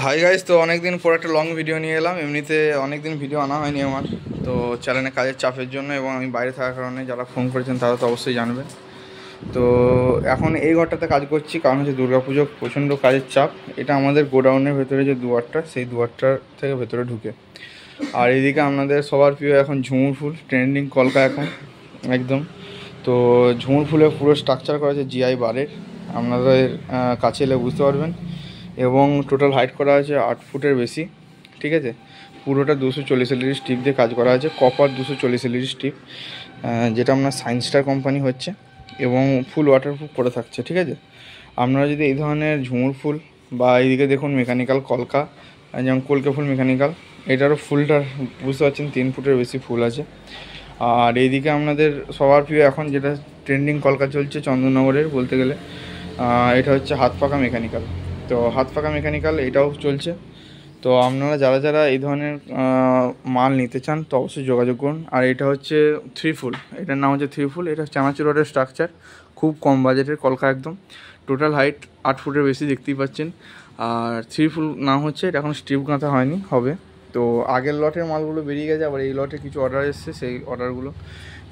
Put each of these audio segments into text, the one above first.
Hi guys, তো অনেকদিন পর একটা লং ভিডিও নিয়ে এলাম। এমনিতে অনেকদিন ভিডিও আনা হয়নি আমার, তো চ্যানেলে কাজের চাপের জন্য এবং আমি বাইরে থাকার কারণে যারা ফোন করেছেন তারা তো অবশ্যই জানবে। তো এখন এই ঘরটাতে কাজ করছি, কারণ হচ্ছে দুর্গাপুজো, প্রচণ্ড কাজের চাপ। এটা আমাদের গোডাউনের ভেতরে যে দুয়ারটা, সেই দুয়ারটার থেকে ভেতরে ঢুকে। আর এইদিকে আপনাদের সবার প্রিয় এখন ঝুমুর ফুল, ট্রেন্ডিং কলকা এখন একদম। তো ঝুমুর ফুলের পুরো স্ট্রাকচার করা আছে জিআই বারের, আপনাদের কাছে এলে বুঝতে পারবেন। এবং টোটাল হাইট করা আছে 8 ফুটের বেশি, ঠিক আছে। পুরোটা 240 এলইডি স্টিপ দিয়ে কাজ করা আছে, কপার 240 এলইডি স্টিপ, যেটা আপনার সায়েন্স স্টার কোম্পানি হচ্ছে, এবং ফুল ওয়াটারপ্রুফ করে থাকছে, ঠিক আছে। আপনারা যদি এই ধরনের ঝুমুর ফুল বা এইদিকে দেখুন মেকানিক্যাল কলকা, যেমন কলকে ফুল মেকানিক্যাল, এটারও ফুলটা বুঝতে পারছেন 3 ফুটের বেশি ফুল আছে। আর এইদিকে আপনাদের সবার প্রিয় এখন যেটা ট্রেন্ডিং কলকা চলছে চন্দননগরের বলতে গেলে, এটা হচ্ছে হাত পাকা মেকানিক্যাল। তো হাত পাকা মেকানিক্যাল এটাও চলছে। তো আপনারা যারা যারা এই ধরনের মাল নিতে চান তো অবশ্যই যোগাযোগ করুন। আর এটা হচ্ছে 3 ফুল, এটার নাম হচ্ছে 3 ফুল। এটা চানাচুর রডের স্ট্রাকচার, খুব কম বাজেটের কলকা একদম। টোটাল হাইট 8 ফুটের বেশি, দেখতেই পাচ্ছেন। আর 3 ফুল নাম হচ্ছে, এটা এখন স্ট্রিপ গাঁথা হয়নি, হবে। তো আগের লটের মালগুলো বেরিয়ে গেছে, আবার এই লটে কিছু অর্ডার এসছে, সেই অর্ডারগুলো।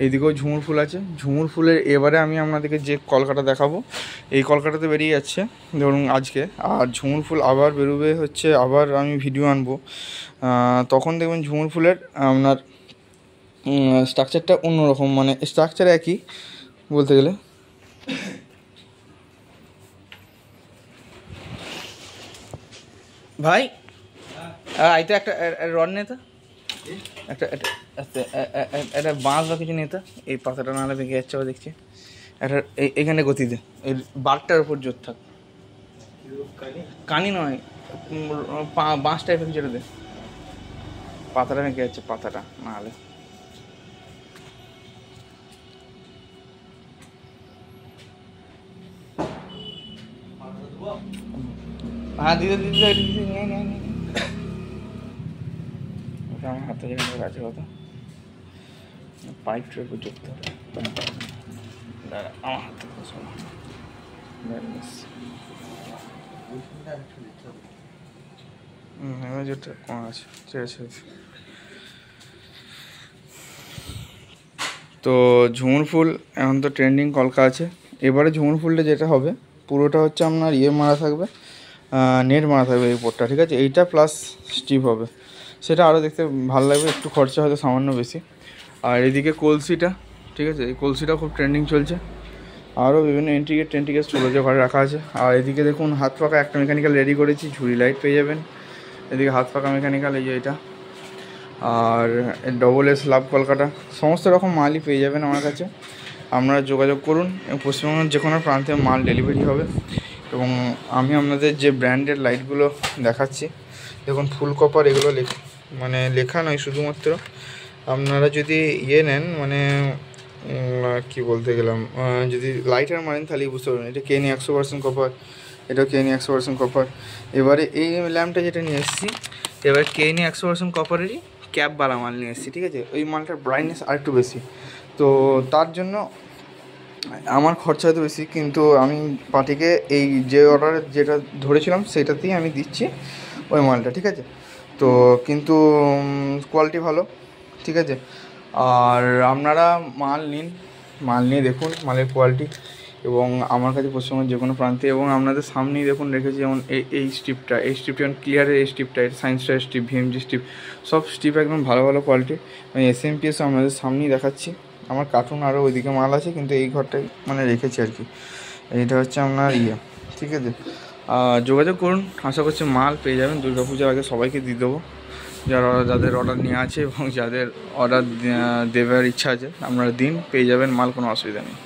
এইদিকেও ঝুমুর ফুল আছে। ঝুমুর ফুলের এবারে আমি আপনাদেরকে যে কলকাটা দেখাবো, এই কলকাটাতে বেরিয়ে যাচ্ছে ধরুন আজকে। আর ঝুমুর ফুল আবার বেরোবে হচ্ছে, আবার আমি ভিডিও আনবো, তখন দেখবেন ঝুমুর ফুলের আপনার স্ট্রাকচারটা অন্যরকম, মানে স্ট্রাকচার একই বলতে গেলে। ভাই আইতে একটা রড নেতা, একটা একটা বাঁশ বা কিছু নেতা, এই পাতাটা নাহলে ভেঙে যাচ্ছে আবার দেখছি। একটা এখানে গতি দে, এই বারটার উপর জোর থাক। কানি নয়, বাঁশ টাইপের কিছু দে, পাতাটা ভেঙে যাচ্ছে, পাতাটা নাহলে। হ্যাঁ দিদি দিদি দিদি নিয়ে নিয়ে নিয়ে ওটা আমার হাতে যেখানে আছে কথা, পাইপটার উপর জোর থাক। আমার হাতে এবার যেটা কম আছে, ঠিক আছে। তো ঝুমুর ফুল এখন তো ট্রেন্ডিং কলকা আছে। এবারে ঝুমুর ফুলটা যেটা হবে, পুরোটা হচ্ছে আপনার মারা থাকবে, নেট মারা থাকবে এই উপরটা, ঠিক আছে। এইটা প্লাস স্টিপ হবে, সেটা আরও দেখতে ভালো লাগবে, একটু খরচা হয়তো সামান্য বেশি। আর এদিকে কলসিটা, ঠিক আছে, এই কলসিটা খুব ট্রেন্ডিং চলছে। আরও বিভিন্ন টেন্টিকেট স্টোরেজে ঘরে রাখা আছে। আর এদিকে দেখুন হাত পাকা একটা মেকানিক্যাল রেডি করেছি, ঝুড়ি লাইট পেয়ে যাবেন। এদিকে হাত পাকা মেকানিক্যাল, এই যে এটা। আর ডবল এস লাভ কলকাতা, সমস্ত রকম মালই পেয়ে যাবেন আমার কাছে। আপনারা যোগাযোগ করুন, পশ্চিমবঙ্গের যে কোনো প্রান্তে মাল ডেলিভারি হবে। এবং আমি আপনাদের যে ব্র্যান্ডের লাইটগুলো দেখাচ্ছি, দেখুন ফুল কপার, এগুলো মানে লেখা নয় শুধুমাত্র। আপনারা যদি নেন, মানে কি বলতে গেলাম, যদি লাইটার মারেন তাহলেই বুঝতে পারবেন। এটা কেনি 100% কপার, এটাও কেনি 100% কপার। এবারে এই ল্যাম্পটা যেটা নিয়ে এসেছি, এবার কেনি 100% কপারেরই ক্যাপওয়ালা মাল নিয়ে এসেছি, ঠিক আছে। ওই মালটার ব্রাইটনেস আরেকটু বেশি, তো তার জন্য আমার খরচা হয়তো বেশি, কিন্তু আমি পার্টিকে এই যে অর্ডার যেটা ধরেছিলাম সেটাতেই আমি দিচ্ছি ওই মালটা, ঠিক আছে। তো কিন্তু কোয়ালিটি ভালো, ঠিক আছে। আর আপনারা মাল নিয়ে দেখুন মালের কোয়ালিটি। এবং আমার কাছে পশ্চিমবঙ্গের যে কোনো প্রান্তে, এবং আপনাদের সামনেই দেখুন রেখেছি, যেমন এই স্ট্রিপটা যেমন ক্লিয়ারের এই স্ট্রিপটা, এটা science star strip, VMG strip, সব স্ট্রিপ একদম ভালো ভালো কোয়ালিটি। আমি এসএমপিএস আপনাদের সামনেই দেখাচ্ছি। আমার কার্টুন আরও ওইদিকে মাল আছে, কিন্তু এই ঘরটাই মানে রেখেছি আর কি। এইটা হচ্ছে আপনার ঠিক আছে। যোগাযোগ করুন, আশা করছি মাল পেয়ে যাবেন। দুর্গাপূজার আগে সবাইকে দিয়ে দেবো, যাদের অর্ডার নেওয়া আছে এবং যাদের অর্ডার দেওয়ার ইচ্ছা আছে, আপনারা দিন, পেয়ে যাবেন মাল, কোনো অসুবিধা নেই।